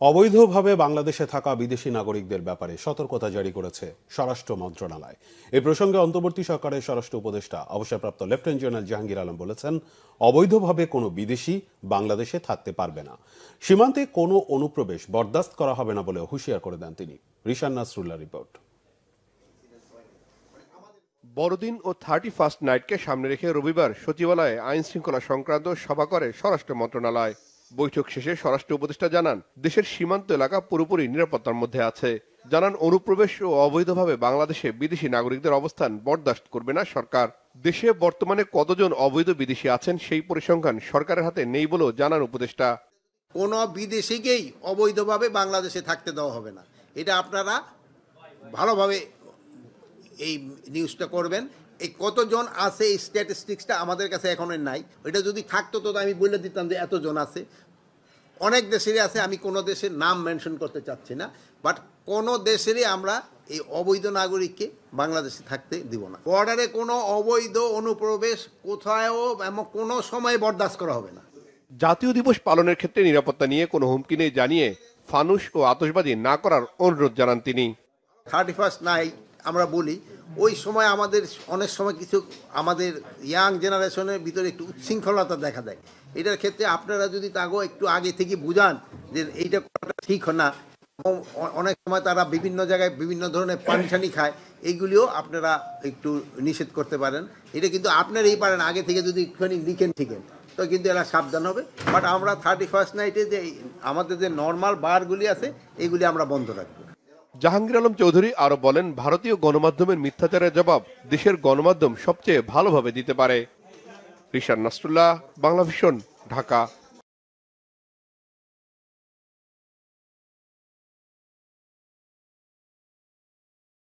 অবৈধভাবে বাংলাদেশে থাকা বিদেশি নাগরিকদের ব্যাপারে সতর্কতা জারি করেছে স্বরাষ্ট্র মন্ত্রণালয়। এই প্রসঙ্গে অন্তর্বর্তী সরকারের স্বরাষ্ট্র উপদেষ্টা অবসরপ্রাপ্ত লেফটেন্যান্ট জেনারেল জাহাঙ্গীর আলম বলেছেন, অবৈধভাবে কোনো বিদেশি বাংলাদেশে থাকতে পারবে না। সীমান্তে কোনো অনুপ্রবেশ বরদাস্ত করা হবে না বলে হুঁশিয়ার করে দেন তিনি। রিশান নাসরুল্লাহ রিপোর্ট। বড়দিন ও 31st নাইটকে সামনে রেখে রবিবার সচিবালয়ে আইন শৃঙ্খলা সংক্রান্ত সভা করে স্বরাষ্ট্র মন্ত্রণালয়। বৈঠক শেষে স্বরাষ্ট্র উপদেষ্টা জানান, দেশের সীমান্ত এলাকা পুরোপুরি নিরাপত্তার মধ্যে আছে। জানান, অনুপ্রবেশ ও অবৈধভাবে বাংলাদেশে বিদেশি নাগরিকদের অবস্থান বরদাস্ত করবে না সরকার। দেশে বর্তমানে কতজন অবৈধ বিদেশি আছেন সেই পরিসংখ্যান সরকারের হাতে নেই বলেও জানান উপদেষ্টা। কোনো বিদেশিকেই অবৈধভাবে বাংলাদেশে থাকতে দেওয়া হবে না। এটা আপনারা ভালোভাবে এই নিউজটা করবেন। এই কতজন আছে এই স্ট্যাটিস্টিক্সটা আমাদের কাছে এখনো নাই। এটা যদি থাকতো তো আমি বলে দিতাম যে এতজন আছে। অনেক দেশেরই আছে, আমি কোনো দেশের নাম মেনশন করতে চাচ্ছি না, বাট কোনো দেশেরই আমরা এই অবৈধ নাগরিককে বাংলাদেশে থাকতে দিব না। বর্ডারে কোনো অবৈধ অনুপ্রবেশ কোথাও এমন কোনো সময় বরদাস্ত করা হবে না। জাতীয় দিবস পালনের ক্ষেত্রে নিরাপত্তা নিয়ে কোনো হুমকি নেই জানিয়ে ফানুস ও আতশবাজি না করার অনুরোধ জানান তিনি। 31st নাইট আমরা বলি, ওই সময় আমাদের অনেক সময় কিছু আমাদের ইয়াং জেনারেশনের ভিতরে একটু উচ্ছৃঙ্খলতা দেখা দেয়। এটার ক্ষেত্রে আপনারা যদি তাগো একটু আগে থেকে বুঝান যে এইটা করাটা ঠিক না, অনেক সময় তারা বিভিন্ন জায়গায় বিভিন্ন ধরনের পানি টানি খায়, এইগুলিও আপনারা একটু নিষেধ করতে পারেন। এটা কিন্তু আপনারাই পারেন, আগে থেকে যদি একটুখানি লিখেন ঠিকেন তো কিন্তু এরা সাবধান হবে। বাট আমরা 31st নাইটে যে আমাদের যে নর্মাল বারগুলি আছে এগুলি আমরা বন্ধ রাখবো। জাহাঙ্গীর আলম চৌধুরী আরো বলেন, ভারতীয় গণমাধ্যমের মিথ্যাচারের জবাব দেশের গণমাধ্যম সবচেয়ে ভালোভাবে দিতে পারে। রিশান নাসরুল্লাহ, বাংলাভিশন, ঢাকা।